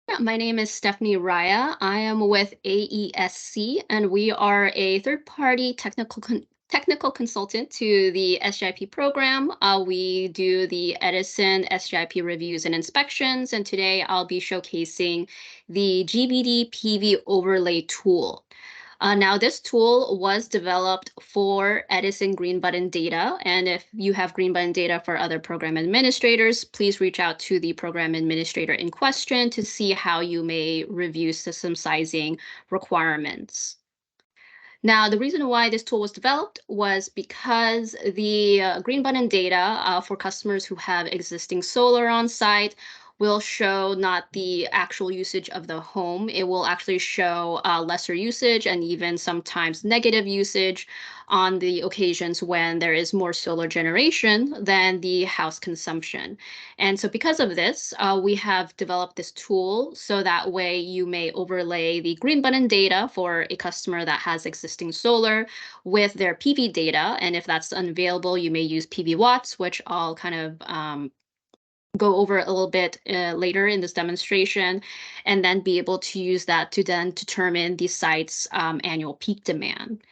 Yeah, my name is Stephanie Raya. I am with AESC, and we are a third-party technical consultant to the SGIP program. We do the Edison SGIP reviews and inspections, and today I'll be showcasing the GBD PV overlay tool. Now, this tool was developed for Edison Green Button data, and if you have Green Button data for other program administrators, please reach out to the program administrator in question to see how you may review system sizing requirements. Now, the reason why this tool was developed was because the Green Button data for customers who have existing solar on site will show not the actual usage of the home. It will actually show lesser usage and even sometimes negative usage on the occasions when there is more solar generation than the house consumption. And so because of this, we have developed this tool so that way you may overlay the Green Button data for a customer that has existing solar with their PV data. And if that's unavailable, you may use PV watts, which I'll kind of go over a little bit later in this demonstration, and then be able to use that to then determine the site's annual peak demand.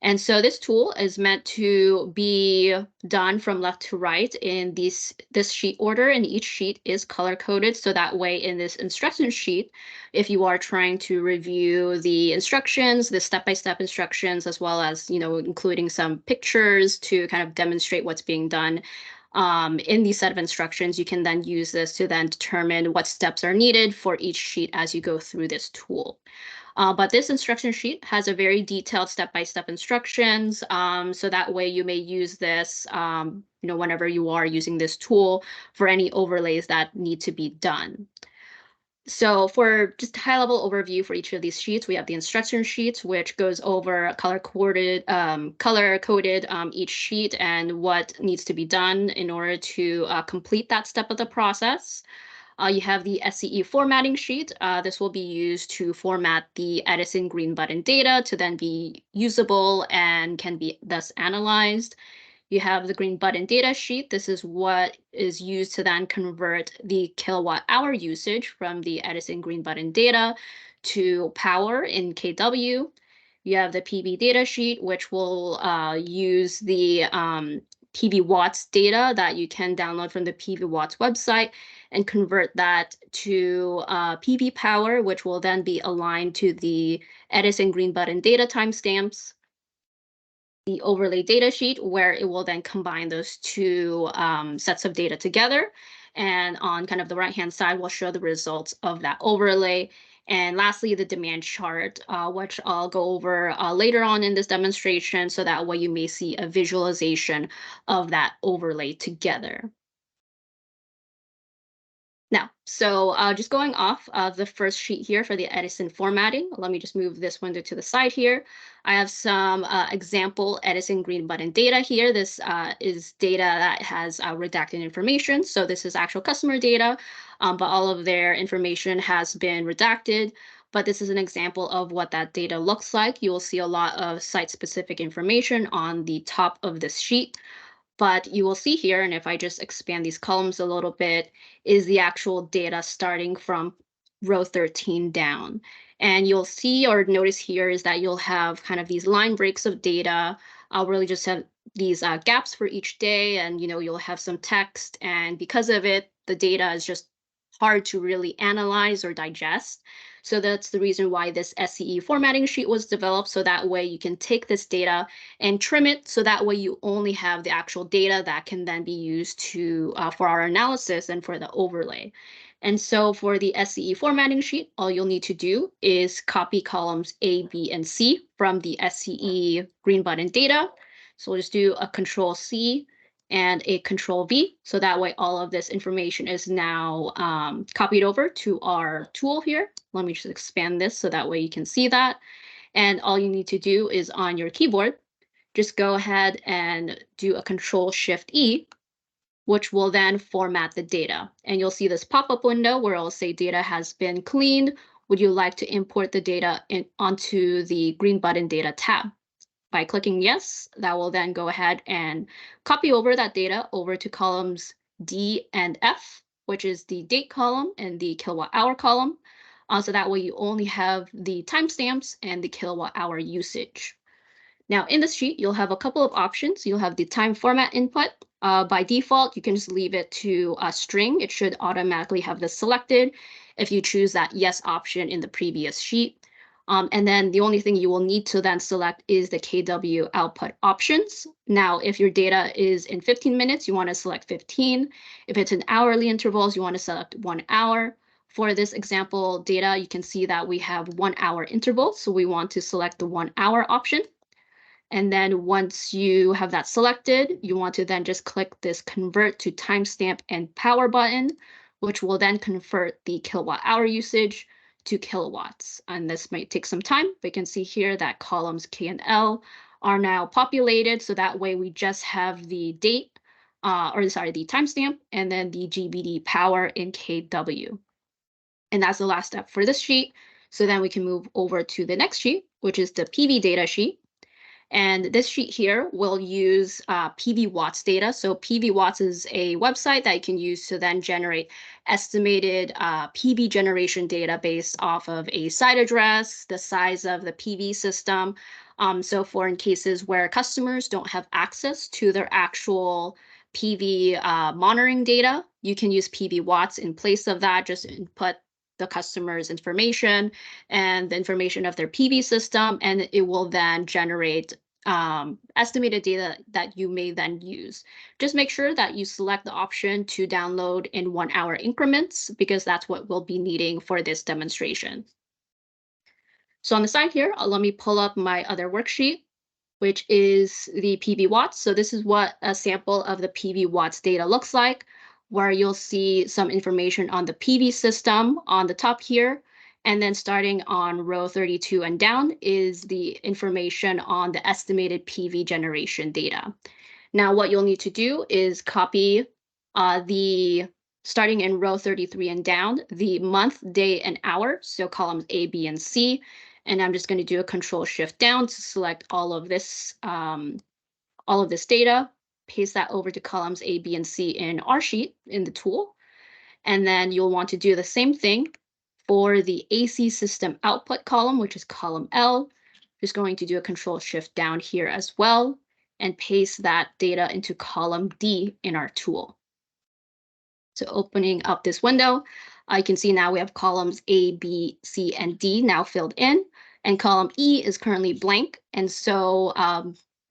And so this tool is meant to be done from left to right in this sheet order, and each sheet is color coded. So that way in this instruction sheet, if you are trying to review the instructions, the step-by-step instructions, as well as, including some pictures to kind of demonstrate what's being done in these set of instructions, you can then use this to then determine what steps are needed for each sheet as you go through this tool. But this instruction sheet has a very detailed step-by-step instructions. So that way you may use this, whenever you are using this tool for any overlays that need to be done. So for just a high-level overview for each of these sheets, we have the instruction sheet, which goes over color-coded each sheet and what needs to be done in order to complete that step of the process. You have the SCE formatting sheet. This will be used to format the Edison Green Button data to then be usable and can be thus analyzed. You have the Green Button data sheet. This is what is used to then convert the kilowatt hour usage from the Edison Green Button data to power in kW. You have the PV data sheet, which will use the PV watts data that you can download from the PV watts website and convert that to PV power, which will then be aligned to the Edison Green Button data timestamps. The overlay data sheet, where it will then combine those two sets of data together. And on kind of the right-hand side, we'll show the results of that overlay. And lastly, the demand chart, which I'll go over later on in this demonstration, so that way you may see a visualization of that overlay together. Now, so just going off of the first sheet here for the Edison formatting, let me just move this window to the side here. I have some example Edison Green Button data here. This is data that has redacted information. So this is actual customer data, but all of their information has been redacted. But this is an example of what that data looks like. You will see a lot of site-specific information on the top of this sheet. But you will see here, and if I just expand these columns a little bit, is the actual data starting from row 13 down. And you'll see or notice here is that you'll have kind of these line breaks of data. I'll really just have these gaps for each day, and you'll have some text. And because of it, the data is just hard to really analyze or digest. So that's the reason why this SCE formatting sheet was developed. So that way you can take this data and trim it. So that way you only have the actual data that can then be used to for our analysis and for the overlay. And so for the SCE formatting sheet, all you'll need to do is copy columns A, B, and C from the SCE Green Button data. So we'll just do a Control-C and a Control-V. So that way all of this information is now copied over to our tool here. Let me just expand this so that way you can see that. And all you need to do is on your keyboard, just go ahead and do a Control-Shift-E, which will then format the data. And you'll see this pop-up window where it'll say data has been cleaned. Would you like to import the data onto the Green Button Data tab? By clicking yes, that will then go ahead and copy over that data over to columns D and F, which is the date column and the kilowatt hour column. So that way you only have the timestamps and the kilowatt hour usage. Now in this sheet, you'll have a couple of options. You'll have the time format input. By default, you can just leave it to a string. It should automatically have this selected if you choose that yes option in the previous sheet. And then the only thing you will need to then select is the KW output options. Now, if your data is in 15 minutes, you want to select 15. If it's in hourly intervals, you want to select 1 hour. For this example data, you can see that we have 1 hour intervals. So we want to select the 1 hour option. And then once you have that selected, you want to then just click this convert to timestamp and power button, which will then convert the kilowatt hour usage to kilowatts. And this might take some time, but you can see here that columns K and L are now populated. So that way we just have the date, the timestamp, and then the GBD power in KW. And that's the last step for this sheet. So then we can move over to the next sheet, which is the PV data sheet. And this sheet here will use PV watts data. So PV watts is a website that you can use to then generate estimated PV generation data based off of a site address, the size of the PV system. So for in cases where customers don't have access to their actual PV monitoring data, you can use PV watts in place of that. Just input the customer's information and the information of their PV system, and it will then generate estimated data that you may then use. Just make sure that you select the option to download in 1 hour increments, because that's what we'll be needing for this demonstration. So on the side here, let me pull up my other worksheet, which is the PV watts. So this is what a sample of the PV watts data looks like, where you'll see some information on the PV system on the top here. And then starting on row 32 and down is the information on the estimated PV generation data. Now, what you'll need to do is copy starting in row 33 and down, the month, day, and hour, so columns A, B, and C. And I'm just going to do a Control-Shift down to select all of this data, paste that over to columns A, B, and C in our sheet in the tool. And then you'll want to do the same thing for the AC system output column, which is column L. Just going to do a Control-Shift down here as well and paste that data into column D in our tool. So opening up this window, you can see now we have columns A, B, C, and D now filled in, and column E is currently blank. And so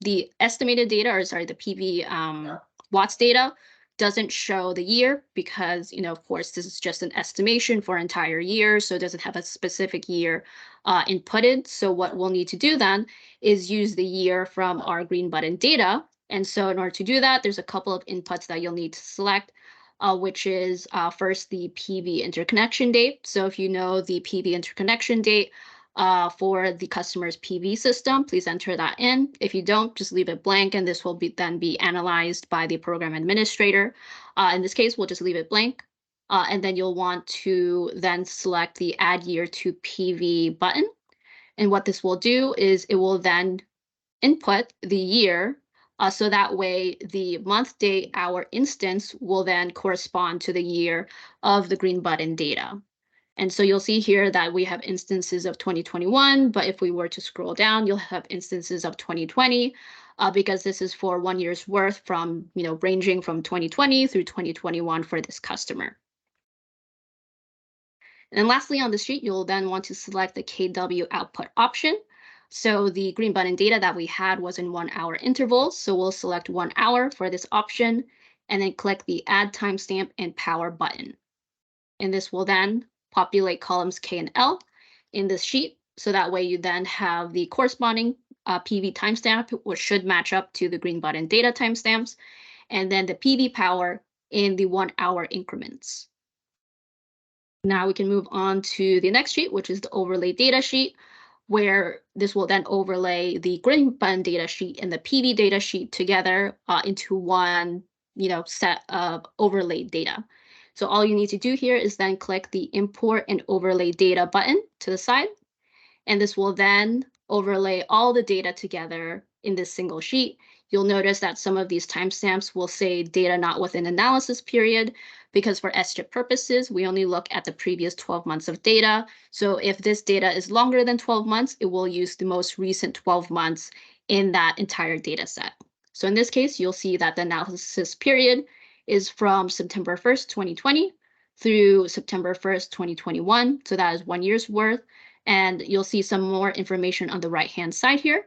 the estimated data, the PV watts data, doesn't show the year because, of course, this is just an estimation for entire year, so it doesn't have a specific year inputted. So what we'll need to do then is use the year from our green button data. And so in order to do that, there's a couple of inputs that you'll need to select, which is first the PV interconnection date. So if you know the PV interconnection date for the customer's PV system, please enter that in. If you don't, just leave it blank, and this will then be analyzed by the program administrator. In this case, we'll just leave it blank. And then you'll want to then select the Add Year to PV button. And what this will do is it will then input the year, so that way the month, day, hour instance will then correspond to the year of the green button data. And so you'll see here that we have instances of 2021, but if we were to scroll down, you'll have instances of 2020, because this is for 1 year's worth from, ranging from 2020 through 2021 for this customer. And then lastly on the sheet, you'll then want to select the KW output option. So the green button data that we had was in 1 hour intervals. So we'll select 1 hour for this option and then click the Add Timestamp and Power button. And this will then populate columns K and L in this sheet. So that way you then have the corresponding PV timestamp, which should match up to the green button data timestamps, and then the PV power in the 1 hour increments. Now we can move on to the next sheet, which is the overlay data sheet, where this will then overlay the green button data sheet and the PV data sheet together into one set of overlay data. So all you need to do here is then click the Import and Overlay Data button to the side, and this will then overlay all the data together in this single sheet. you'll notice that some of these timestamps will say data not within analysis period, because for SGIP purposes, we only look at the previous 12 months of data. So if this data is longer than 12 months, it will use the most recent 12 months in that entire data set. So in this case, you'll see that the analysis period is from September 1st, 2020 through September 1st, 2021. So that is 1 year's worth. And you'll see some more information on the right-hand side here,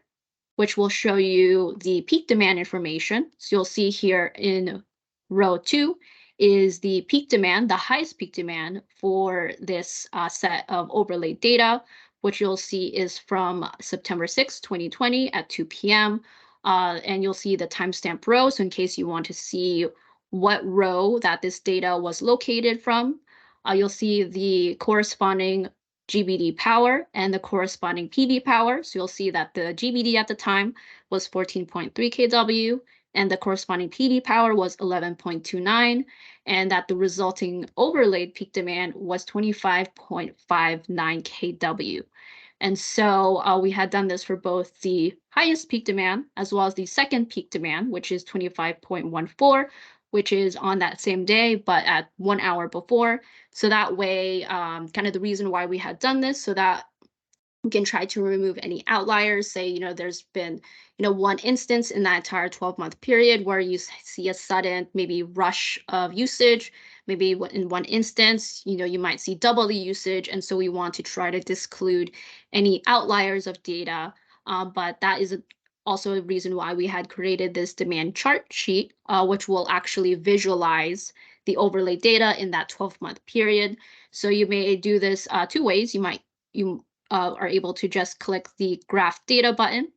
which will show you the peak demand information. So you'll see here in row 2 is the peak demand, the highest peak demand for this set of overlaid data, which you'll see is from September 6, 2020 at 2 p.m. And you'll see the timestamp row. So in case you want to see what row that this data was located from, you'll see the corresponding GBD power and the corresponding PV power. So you'll see that the GBD at the time was 14.3 kW and the corresponding PV power was 11.29, and that the resulting overlaid peak demand was 25.59 kW. And so we had done this for both the highest peak demand as well as the second peak demand, which is 25.14, which is on that same day, but at 1 hour before. So that way, kind of the reason why we had done this, so that we can try to remove any outliers. Say, there's been, one instance in that entire 12-month period where you see a sudden maybe rush of usage. Maybe in one instance, you might see double the usage. And so we want to try to disclude any outliers of data. But that is also a reason why we had created this demand chart sheet, which will actually visualize the overlay data in that 12-month period. So you may do this 2 ways. You are able to just click the graph data button,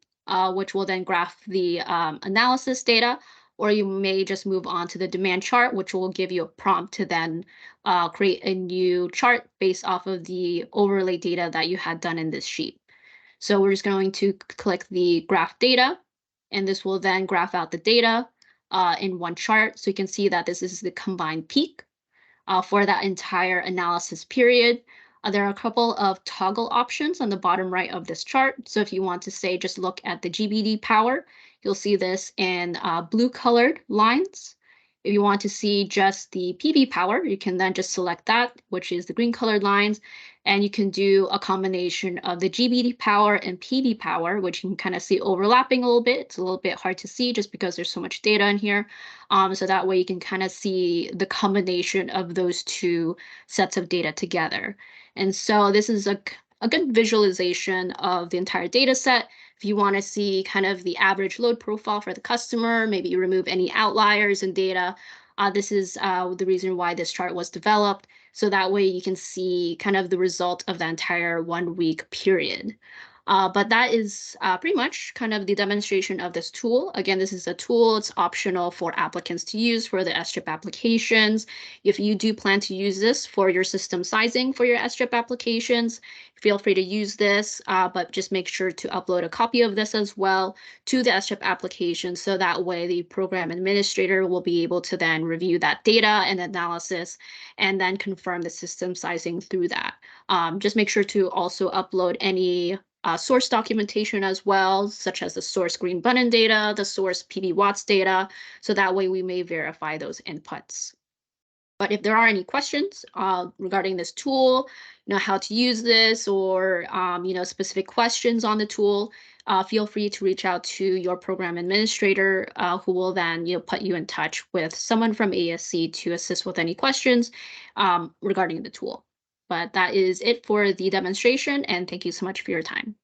which will then graph the analysis data, or you may just move on to the demand chart, which will give you a prompt to then create a new chart based off of the overlay data that you had done in this sheet. So we're just going to click the graph data, and this will then graph out the data in one chart. So you can see that this is the combined peak for that entire analysis period. There are a couple of toggle options on the bottom right of this chart. So if you want to say, just look at the GBD power, you'll see this in blue colored lines. If you want to see just the PV power, you can then just select that, which is the green colored lines. And you can do a combination of the GBD power and PV power, which you can kind of see overlapping a little bit. It's a little bit hard to see just because there's so much data in here. So that way you can kind of see the combination of those two sets of data together. And so this is a good visualization of the entire data set. If you want to see kind of the average load profile for the customer, maybe you remove any outliers in data, this is the reason why this chart was developed. So that way you can see kind of the result of the entire 1 week period. But that is pretty much kind of the demonstration of this tool. Again, this is a tool. It's optional for applicants to use for the SGIP applications. If you do plan to use this for your system sizing for your SGIP applications, feel free to use this, but just make sure to upload a copy of this as well to the SGIP application. So that way the program administrator will be able to then review that data and analysis and then confirm the system sizing through that. Just make sure to also upload any source documentation as well, such as the source green button data, the source PV watts data, so that way we may verify those inputs. But if there are any questions regarding this tool, how to use this, or specific questions on the tool, feel free to reach out to your program administrator, who will then put you in touch with someone from AESC to assist with any questions regarding the tool. But that is it for the demonstration, and thank you so much for your time.